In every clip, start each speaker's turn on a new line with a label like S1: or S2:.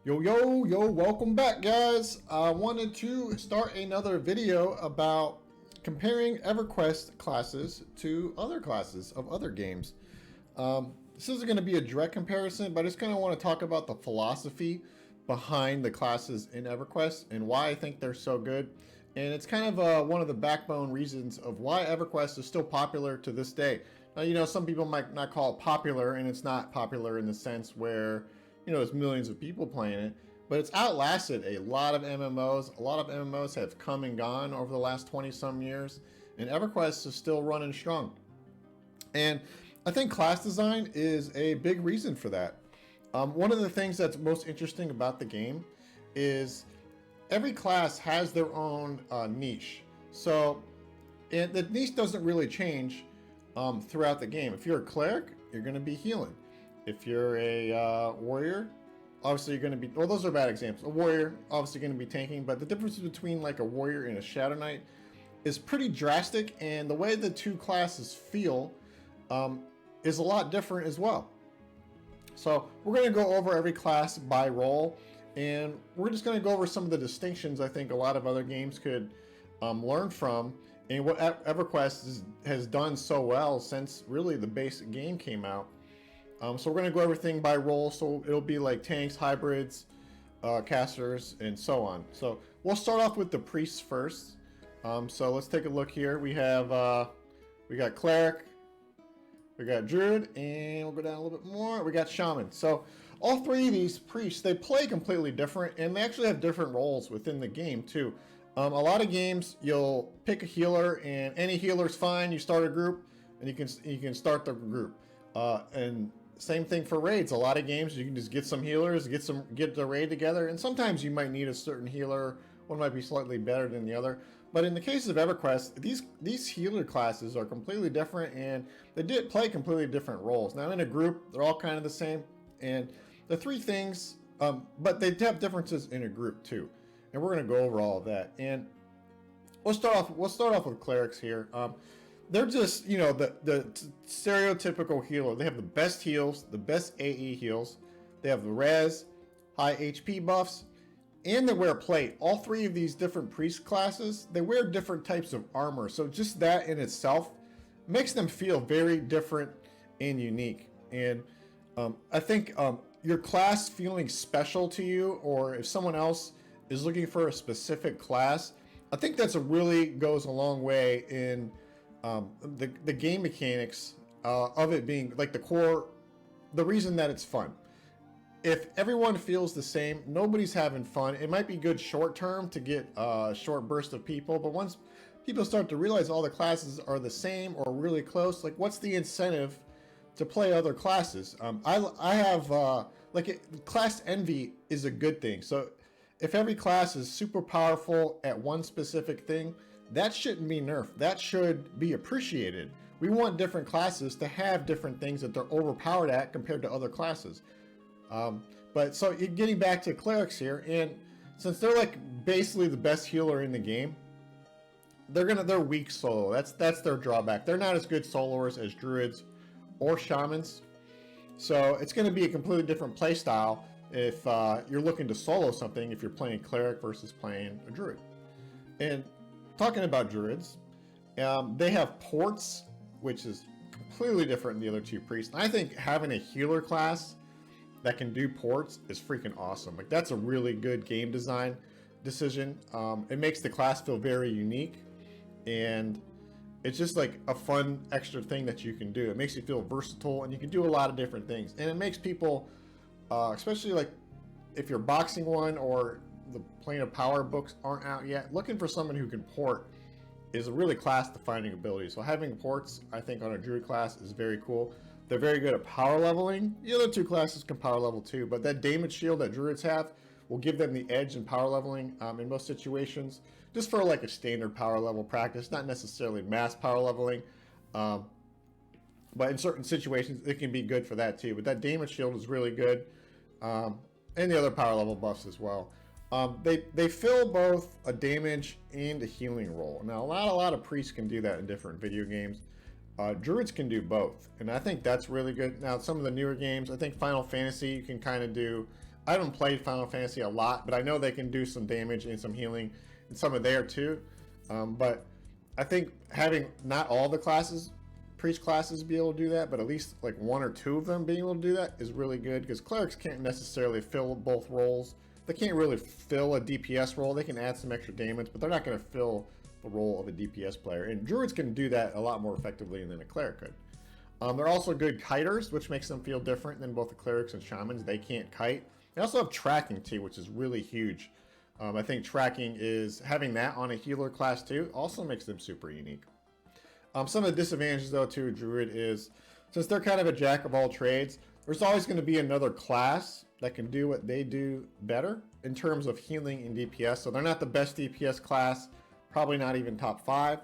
S1: Yo, welcome back, guys. I wanted to start another video about comparing Everquest classes to other classes of other games. This isn't going to be a direct comparison, but I just kind of want to talk about the philosophy behind the classes in Everquest and why I think they're so good. And it's kind of one of the backbone reasons of why Everquest is still popular to this day. Now, some people might not call it popular, and it's not popular in the sense where there's millions of people playing it, but it's outlasted a lot of MMOs. A lot of MMOs have come and gone over the last 20 some years, and EverQuest is still running strong. And I think class design is a big reason for that. One of the things that's most interesting about the game is every class has their own niche. So and the niche doesn't really change throughout the game. If you're a cleric, you're going to be healing. If you're a warrior, obviously you're going to be, well, those are bad examples. A warrior, obviously going to be tanking, but the difference between like a warrior and a shadow knight is pretty drastic, and the way the two classes feel is a lot different as well. So we're going to go over every class by role, and we're just going to go over some of the distinctions I think a lot of other games could learn from, and what EverQuest has done so well since really the basic game came out. So we're going to go everything by role, so it'll be like tanks, hybrids, casters, and so on. So we'll start off with the priests first. So let's take a look here. We got cleric, we got druid, and we'll go down a little bit more. We got shaman. So all three of these priests, they play completely different, and they actually have different roles within the game too. A lot of games, you'll pick a healer, and any healer's fine. You start a group, and you can start the group. And same thing for raids. A lot of games you can just get some healers, get the raid together, and sometimes you might need a certain healer. One might be slightly better than the other. But in the case of EverQuest, these healer classes are completely different, and they did play completely different roles. Now in a group, they're all kind of the same, and the three things, but they have differences in a group too. And we're going to go over all of that. And we'll start off with clerics here. They're just, the stereotypical healer. They have the best heals, the best AE heals. They have the res, high HP buffs, and they wear plate. All three of these different priest classes, they wear different types of armor. So just that in itself makes them feel very different and unique. And I think your class feeling special to you, or if someone else is looking for a specific class, I think that's really goes a long way in the game mechanics of it being like the reason that it's fun. If everyone feels the same, nobody's having fun. It might be good short term to get a short burst of people, but once people start to realize all the classes are the same or really close, like what's the incentive to play other classes? I have class envy is a good thing. So if every class is super powerful at one specific thing, that shouldn't be nerfed. That should be appreciated. We want different classes to have different things that they're overpowered at compared to other classes. But so getting back to clerics here, and since they're like basically the best healer in the game, they're weak solo. That's their drawback. They're not as good soloers as druids or shamans. So it's going to be a completely different play style if you're looking to solo something, if you're playing cleric versus playing a druid. And talking about druids, they have ports, which is completely different than the other two priests. And I think having a healer class that can do ports is freaking awesome. Like that's a really good game design decision. It makes the class feel very unique, and it's just like a fun extra thing that you can do. It makes you feel versatile, and you can do a lot of different things. And it makes people, especially like if you're boxing one or the Plane of Power books aren't out yet, looking for someone who can port is a really class-defining ability. So having ports, I think, on a druid class is very cool. They're very good at power leveling. The other two classes can power level too, but that damage shield that druids have will give them the edge in power leveling in most situations, just for like a standard power level practice, not necessarily mass power leveling. But in certain situations, it can be good for that too. But that damage shield is really good, and the other power level buffs as well. They fill both a damage and a healing role. Now, a lot of priests can do that in different video games. Druids can do both, and I think that's really good. Now, some of the newer games, I think Final Fantasy, you can kind of do I haven't played Final Fantasy a lot, but I know they can do some damage and some healing and some of there too. But I think having not all the classes, priest classes, be able to do that, but at least like one or two of them being able to do that is really good, because clerics can't necessarily fill both roles. They can't really fill a DPS role. They can add some extra damage, but they're not going to fill the role of a DPS player. And druids can do that a lot more effectively than a cleric could. They're also good kiters, which makes them feel different than both the clerics and shamans. They can't kite. They also have tracking too, which is really huge. I think tracking is, having that on a healer class too, also makes them super unique. Some of the disadvantages though to a druid is, since they're kind of a jack of all trades, there's always going to be another class that can do what they do better in terms of healing and DPS. So they're not the best DPS class, probably not even top 5.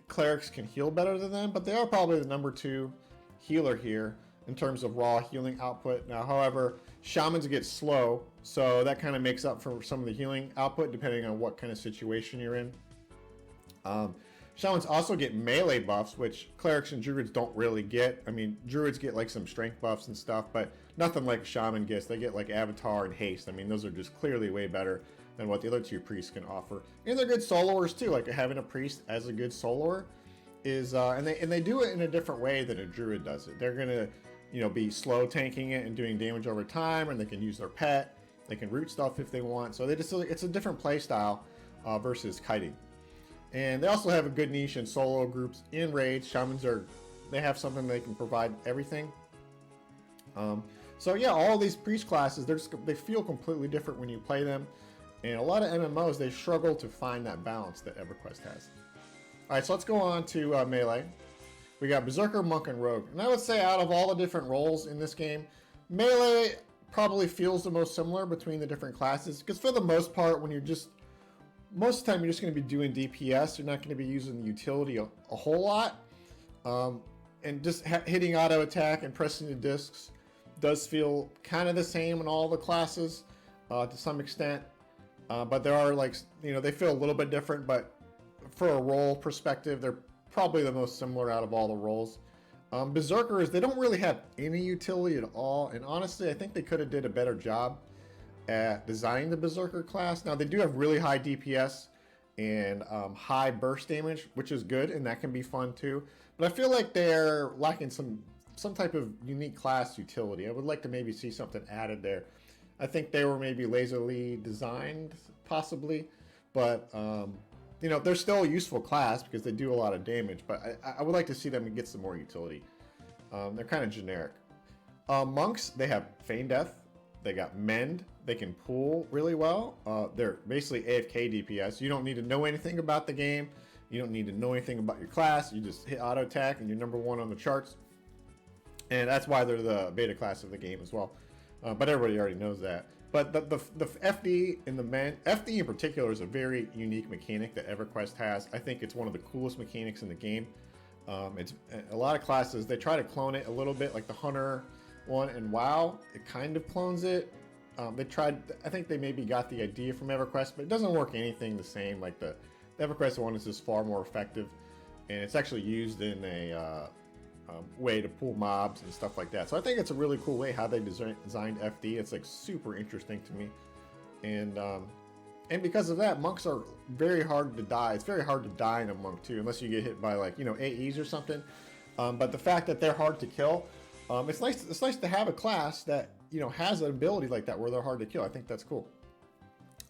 S1: Clerics can heal better than them, but they are probably the number 2 healer here in terms of raw healing output. Now, however, shamans get slow, so that kind of makes up for some of the healing output depending on what kind of situation you're in. Shamans also get melee buffs, which clerics and druids don't really get. I mean, druids get like some strength buffs and stuff, but nothing like a shaman gets. They get like avatar and haste. I mean, those are just clearly way better than what the other 2 priests can offer. And they're good soloers too. Like having a priest as a good soloer is, and they do it in a different way than a druid does it. They're gonna, be slow tanking it and doing damage over time, and they can use their pet. They can root stuff if they want. So it's a different play style versus kiting. And they also have a good niche in solo groups in raids. Shamans they have something they can provide everything. So yeah, all these priest classes, they feel completely different when you play them. And a lot of MMOs, they struggle to find that balance that Everquest has. All right, so let's go on to melee. We got Berserker, Monk, and Rogue. And I would say out of all the different roles in this game, melee probably feels the most similar between the different classes. Because for the most part, most of the time you're just going to be doing DPS. You're not going to be using the utility a whole lot. And just hitting auto attack and pressing the discs does feel kind of the same in all the classes to some extent. But there are they feel a little bit different, but for a role perspective, they're probably the most similar out of all the roles. Berserkers, they don't really have any utility at all. And honestly, I think they could have did a better job at designing the Berserker class. Now, they do have really high DPS and high burst damage, which is good, and that can be fun too. But I feel like they're lacking some type of unique class utility. I would like to maybe see something added there. I think they were maybe lazily designed, possibly, but they're still a useful class because they do a lot of damage. But I would like to see them get some more utility. They're kind of generic. Monks, they have Feign Death. They got Mend. They can pull really well. They're basically AFK DPS. You don't need to know anything about the game. You don't need to know anything about your class. You just hit auto attack and you're number 1 on the charts. And that's why they're the beta class of the game as well. But everybody already knows that. But the FD and the Mend, FD in particular is a very unique mechanic that EverQuest has. I think it's one of the coolest mechanics in the game. It's a lot of classes, they try to clone it a little bit, like the Hunter one and WoW. It kind of clones it. I think they maybe got the idea from EverQuest, but it doesn't work anything the same. Like the EverQuest one is just far more effective, and it's actually used in a way to pull mobs and stuff like that. So I think it's a really cool way how they designed FD. It's like super interesting to me, and because of that, monks are very hard to die. It's very hard to die in a monk too, unless you get hit by AEs or something. But the fact that they're hard to kill, it's nice to have a class that has an ability like that where they're hard to kill. I think that's cool.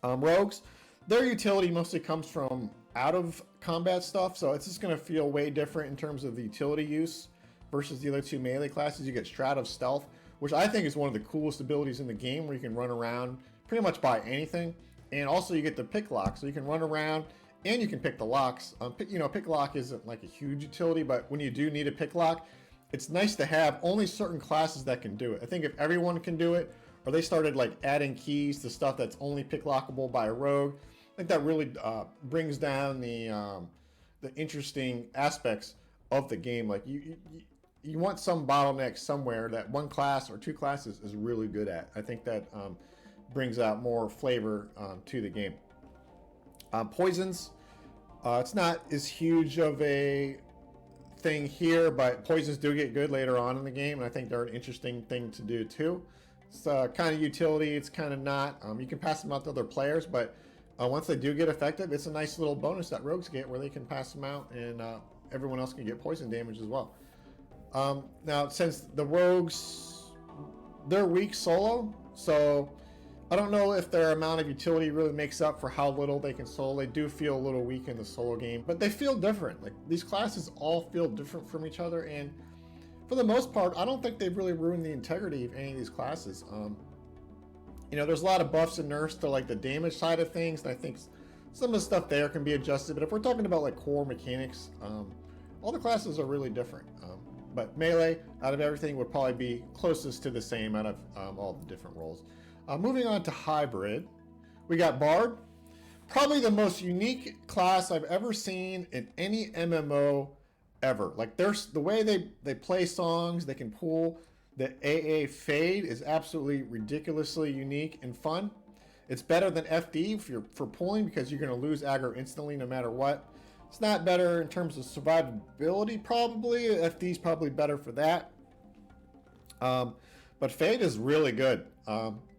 S1: Rogues, their utility mostly comes from out of combat stuff, so it's just going to feel way different in terms of the utility use versus the other 2 melee classes. You get Strat of Stealth, which I think is one of the coolest abilities in the game, where you can run around pretty much by anything, and also you get the pick lock, so you can run around and you can pick the locks. Pick lock isn't like a huge utility, but when you do need a pick lock, it's nice to have only certain classes that can do it. I think if everyone can do it, or they started adding keys to stuff that's only pick lockable by a rogue, I think that really brings down the interesting aspects of the game. Like you want some bottleneck somewhere that one class or 2 classes is really good at. I think that brings out more flavor to the game. Poisons, it's not as huge of a thing here, but poisons do get good later on in the game, and I think they're an interesting thing to do too. It's kind of utility. It's kind of not. You can pass them out to other players, but once they do get effective, it's a nice little bonus that rogues get where they can pass them out, and everyone else can get poison damage as well. Now, since the rogues, they're weak solo, so I don't know if their amount of utility really makes up for how little they can solo. They do feel a little weak in the solo game, but they feel different. Like, these classes all feel different from each other, and for the most part, I don't think they've really ruined the integrity of any of these classes. You know, there's a lot of buffs and nerfs to like the damage side of things, and I think some of the stuff there can be adjusted. But if we're talking about like core mechanics, all the classes are really different. But melee, out of everything, would probably be closest to the same out of all the different roles. Moving on to hybrid, we got Bard. Probably the most unique class I've ever seen in any MMO ever. Like, there's the way they play songs, they can pull. The AA Fade is absolutely ridiculously unique and fun. It's better than FD for pulling because you're going to lose aggro instantly no matter what. It's not better in terms of survivability, probably. FD's probably better for that. But Fade is really good.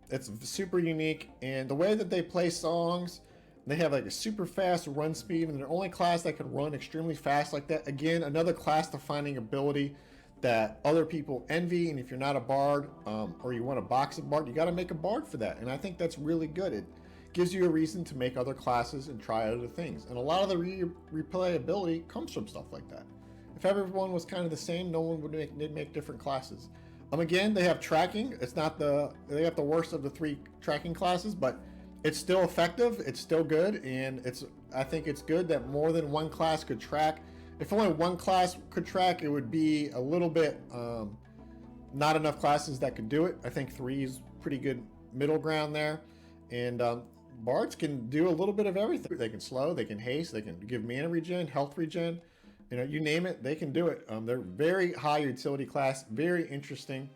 S1: It's super unique, and the way that they play songs, they have like a super fast run speed, and they're the only class that can run extremely fast like that. Again, another class defining ability that other people envy, and if you're not a bard or you want to box a bard, you got to make a bard for that, and I think that's really good. It gives you a reason to make other classes and try other things, and a lot of the replayability comes from stuff like that. If everyone was kind of the same, no one would make different classes. Again, they have tracking. It's not they have the worst of the three tracking classes, but it's still effective. It's still good, and I think it's good that more than one class could track. If only one class could track, it would be a little bit not enough classes that could do it. I think 3 is pretty good middle ground there, and bards can do a little bit of everything. They can slow, they can haste, they can give mana regen, health regen. You know, you name it, they can do it. They're very high utility class, very interesting,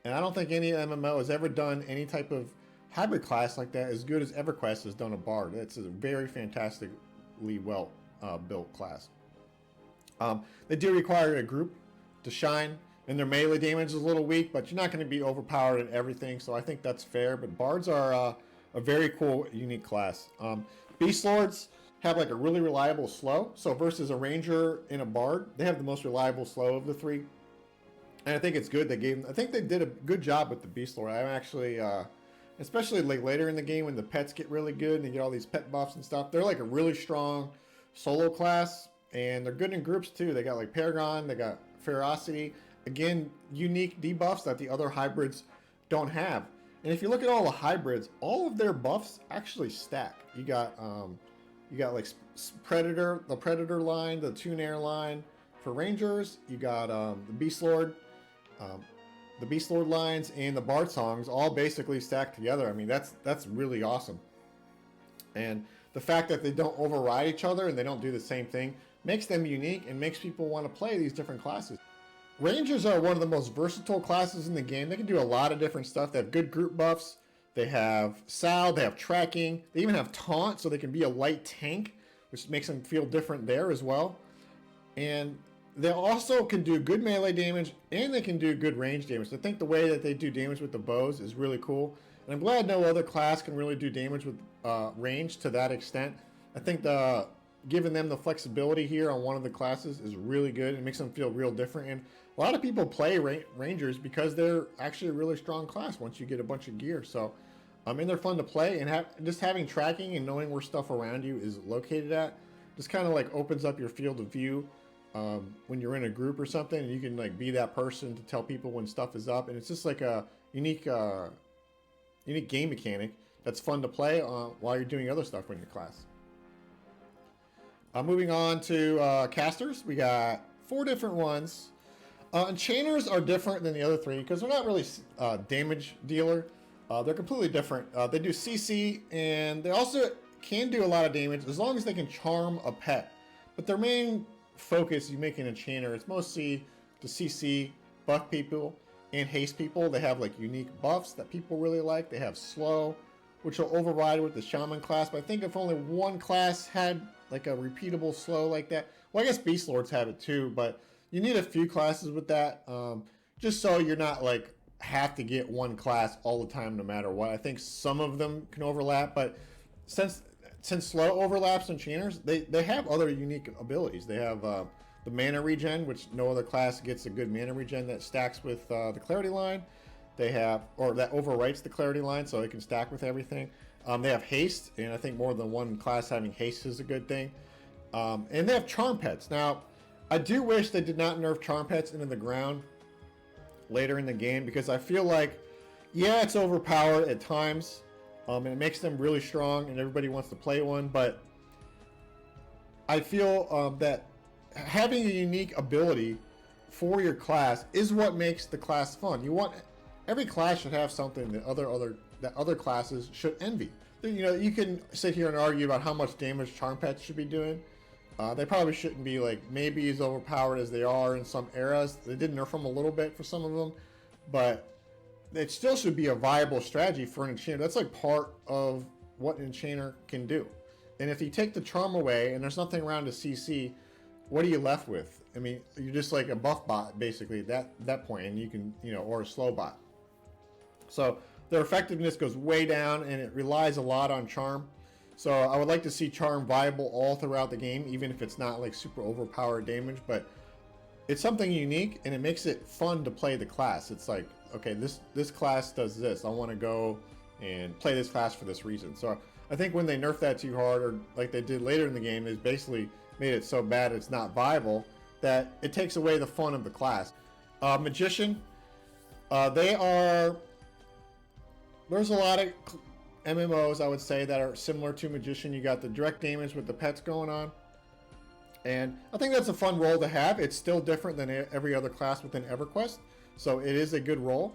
S1: and I don't think any MMO has ever done any type of hybrid class like that as good as Everquest has done a bard. It's a very fantastically well built class. They do require a group to shine, and their melee damage is a little weak, but you're not going to be overpowered in everything, so I think that's fair. But bards are a very cool, unique class. Beast Lords have like a really reliable slow, so versus a ranger and a bard, they have the most reliable slow of the three, and I think it's good. I think they did a good job with the Beast Lord. I'm actually especially like later in the game when the pets get really good and you get all these pet buffs and stuff, they're like a really strong solo class, and they're good in groups too. They got like Paragon, they got Ferocity, again, unique debuffs that the other hybrids don't have. And if you look at all the hybrids, all of their buffs actually stack. You got like Predator, the Predator line, the Toon Air line for Rangers. You got the Beast Lord lines, and the Bard songs all basically stacked together. I mean, that's really awesome. And the fact that they don't override each other and they don't do the same thing makes them unique and makes people want to play these different classes. Rangers are one of the most versatile classes in the game. They can do a lot of different stuff. They have good group buffs. They have Sal, they have tracking. They even have taunt, so they can be a light tank, which makes them feel different there as well. And they also can do good melee damage, and they can do good range damage. So I think the way that they do damage with the bows is really cool. And I'm glad no other class can really do damage with range to that extent. I think giving them the flexibility here on one of the classes is really good. It makes them feel real different. And a lot of people play Rangers because they're actually a really strong class once you get a bunch of gear. So, and they're fun to play, and just having tracking and knowing where stuff around you is located at just kind of like opens up your field of view when you're in a group or something, and you can like be that person to tell people when stuff is up. And it's just like a unique game mechanic that's fun to play while you're doing other stuff in your class. Moving on to casters, we got 4 different ones. Enchainers are different than the other 3 because they're not really damage dealer. They're completely different. They do CC, and they also can do a lot of damage as long as they can charm a pet. But their main focus, you make an enchainer, it's mostly to CC, buff people, and haste people. They have like unique buffs that people really like. They have slow, which will override with the shaman class. But I think if only one class had like a repeatable slow like that, well, I guess Beast Lords have it too, but you need a few classes with that, just so you're not like have to get one class all the time no matter what. I think some of them can overlap, but since slow overlaps enchanters, they have other unique abilities. They have the mana regen, which no other class gets a good mana regen that stacks with the clarity line. They have, or that overwrites the clarity line, so it can stack with everything. They have haste, and I think more than one class having haste is a good thing. And they have charm pets. Now, I do wish they did not nerf charm pets into the ground later in the game, because I feel like, yeah, it's overpowered at times, and it makes them really strong, and everybody wants to play one, but I feel that having a unique ability for your class is what makes the class fun. Every class should have something that other classes should envy. You know, you can sit here and argue about how much damage charm pets should be doing. They probably shouldn't be like maybe as overpowered as they are in some eras. They did nerf them a little bit for some of them, but it still should be a viable strategy for an enchanter. That's like part of what an enchanter can do. And if you take the charm away and there's nothing around to CC, what are you left with? I mean, you're just like a buff bot basically at that point, and you can, you know, or a slow bot. So their effectiveness goes way down, and it relies a lot on charm. So I would like to see charm viable all throughout the game, even if it's not like super overpowered damage, but it's something unique and it makes it fun to play the class. It's like, okay, this class does this. I want to go and play this class for this reason. So I think when they nerf that too hard, or like they did later in the game, is basically made it so bad it's not viable that it takes away the fun of the class. Magician, there's a lot of MMOs, I would say, that are similar to Magician. You got the direct damage with the pets going on, and I think that's a fun role to have. It's still different than every other class within Everquest, so it is a good role.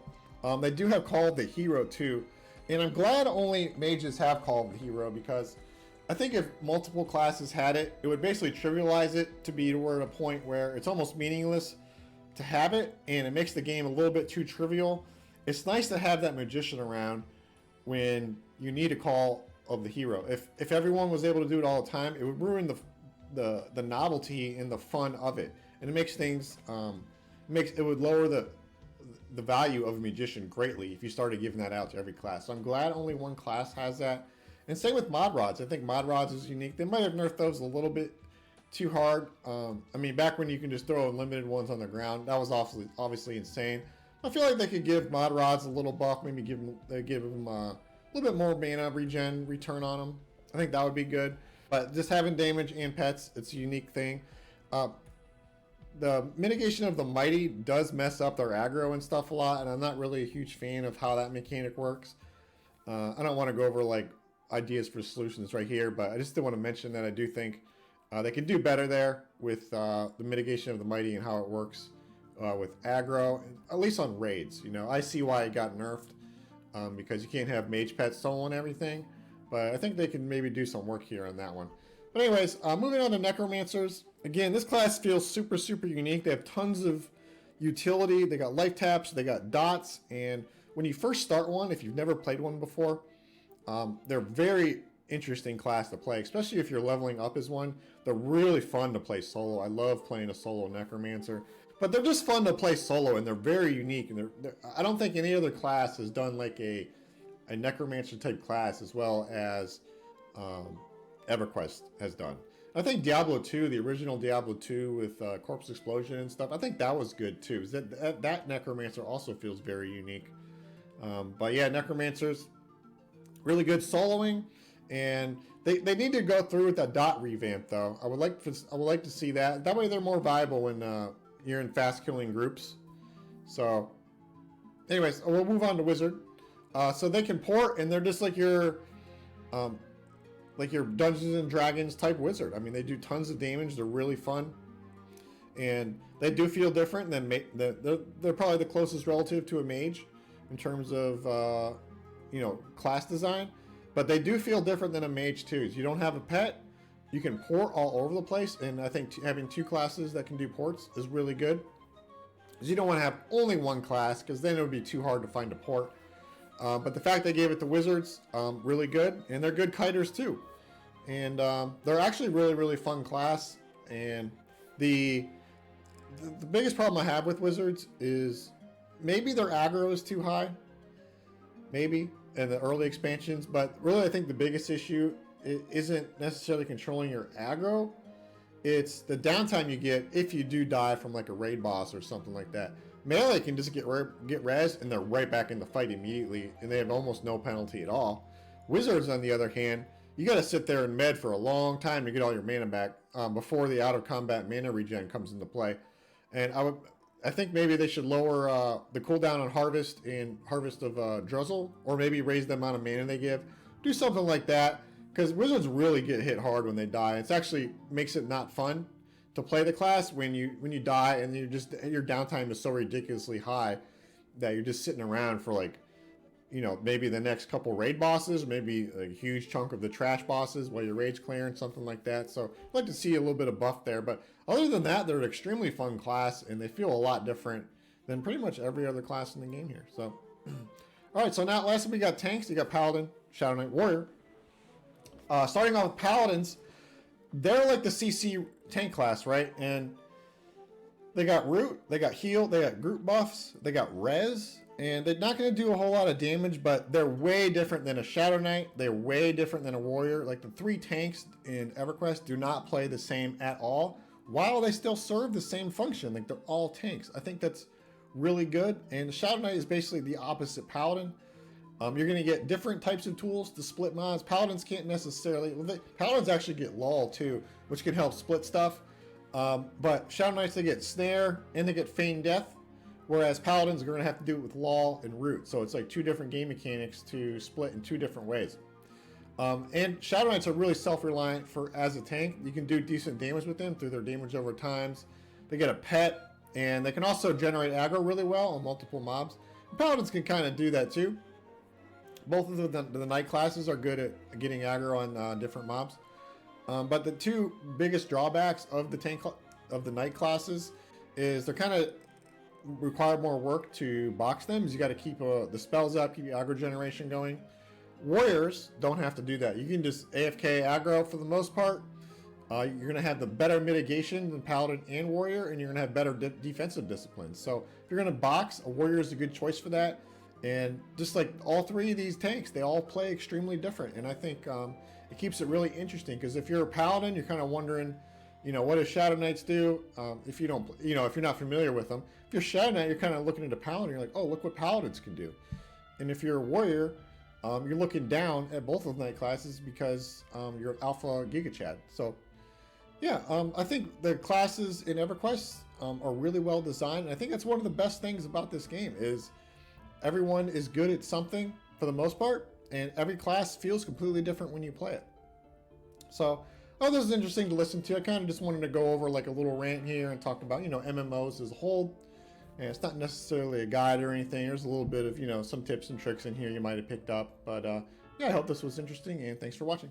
S1: They do have Call of the Hero too, and I'm glad only mages have Call of the Hero, because I think if multiple classes had it, it would basically trivialize it to be toward a point where it's almost meaningless to have it, and it makes the game a little bit too trivial. It's nice to have that Magician around when you need a Call of the Hero. If everyone was able to do it all the time, it would ruin the novelty and the fun of it, and it makes things it would lower the value of a Magician greatly if you started giving that out to every class. So I'm glad only one class has that. And same with Mod Rods. I think Mod Rods is unique. They might have nerfed those a little bit too hard. I mean, back when you can just throw unlimited ones on the ground, that was obviously insane. I feel like they could give Mod Rods a little buff, maybe give them a little bit more mana regen return on them. I think that would be good. But just having damage and pets, it's a unique thing. The mitigation of the Mighty does mess up their aggro and stuff a lot, and I'm not really a huge fan of how that mechanic works. I don't want to go over like ideas for solutions right here, but I just still want to mention that I do think they could do better there with the mitigation of the Mighty and how it works. With aggro, at least on raids. You know, I see why it got nerfed, because you can't have mage pets solo and everything, but I think they can maybe do some work here on that one. But anyways, moving on to Necromancers. Again, this class feels super unique. They have tons of utility. They got life taps, they got dots, and when you first start one, if you've never played one before, they're very interesting class to play, especially if you're leveling up as one. They're really fun to play solo. I love playing a solo Necromancer. But they're just fun to play solo, and they're very unique. And I don't think any other class has done like a Necromancer type class as well as Everquest has done. I think Diablo 2, the original Diablo 2 with Corpse Explosion and stuff, I think that was good too. That Necromancer also feels very unique. But yeah, Necromancers, really good soloing, and they need to go through with that dot revamp though. I would like to see that. That way they're more viable when you're in fast killing groups. So anyways, we'll move on to Wizard. So they can port, and they're just like your Dungeons and Dragons type wizard. I mean, they do tons of damage. They're really fun, and they do feel different than they're probably the closest relative to a mage in terms of class design, but they do feel different than a mage too. So you don't have a pet. You can port all over the place, and I think having two classes that can do ports is really good. Because you don't want to have only one class, because then it would be too hard to find a port. But the fact they gave it to wizards, really good, and they're good kiters too. And they're actually really fun class. And the biggest problem I have with wizards is maybe their aggro is too high, maybe in the early expansions, but really I think the biggest issue isn't necessarily controlling your aggro. It's the downtime you get if you do die from like a raid boss or something like that. Melee can just get res and they're right back in the fight immediately, and they have almost no penalty at all. Wizards, on the other hand, you got to sit there and med for a long time to get all your mana back before the out of combat mana regen comes into play. And I think maybe they should lower the cooldown on Harvest and Harvest of Druzzle, or maybe raise the amount of mana they give. Do something like that, because Wizards really get hit hard when they die. It actually makes it not fun to play the class when you die and your downtime is so ridiculously high that you're just sitting around for like, you know, maybe the next couple raid bosses, maybe a huge chunk of the trash bosses while your raid's clearing, something like that. So I'd like to see a little bit of buff there. But other than that, they're an extremely fun class, and they feel a lot different than pretty much every other class in the game here. So, all right, so now lastly we got tanks. You got Paladin, Shadow Knight, Warrior. Starting off with Paladins, they're like the CC tank class, right? And they got root, they got heal, they got group buffs, they got res, and they're not going to do a whole lot of damage, but they're way different than a Shadow Knight. They're way different than a Warrior. Like the three tanks in Everquest do not play the same at all, while they still serve the same function. Like they're all tanks. I think that's really good. And the Shadow Knight is basically the opposite Paladin. You're going to get different types of tools to split mods. Paladins can't necessarily... Well, Paladins actually get lull too, which can help split stuff. But Shadow Knights, they get snare and they get feign death, whereas Paladins are going to have to do it with lull and root. So it's like two different game mechanics to split in two different ways. And Shadow Knights are really self-reliant as a tank. You can do decent damage with them through their damage over times. They get a pet, and they can also generate aggro really well on multiple mobs. Paladins can kind of do that too. Both of the Knight classes are good at getting aggro on different mobs. But the two biggest drawbacks of the Knight classes is they're kind of require more work to box them. You got to keep the spells up, keep your aggro generation going. Warriors don't have to do that. You can just AFK aggro for the most part. You're going to have the better mitigation than Paladin and Warrior, and you're going to have better defensive disciplines. So if you're going to box, a Warrior is a good choice for that. And just like all three of these tanks, they all play extremely different. And I think it keeps it really interesting, because if you're a Paladin, you're kind of wondering, you know, what does Shadow Knights do? If you don't, you know, if you're not familiar with them. If you're Shadow Knight, you're kind of looking at a Paladin, you're like, oh, look what Paladins can do. And if you're a Warrior, you're looking down at both of the Knight classes because you're Alpha Giga Chad. So yeah, I think the classes in Everquest are really well designed. And I think that's one of the best things about this game is everyone is good at something for the most part, and every class feels completely different when you play it. So, oh, this is interesting to listen to. I kind of just wanted to go over like a little rant here and talk about, you know, MMOs as a whole. And it's not necessarily a guide or anything. There's a little bit of, you know, some tips and tricks in here you might have picked up. But yeah, I hope this was interesting, and thanks for watching.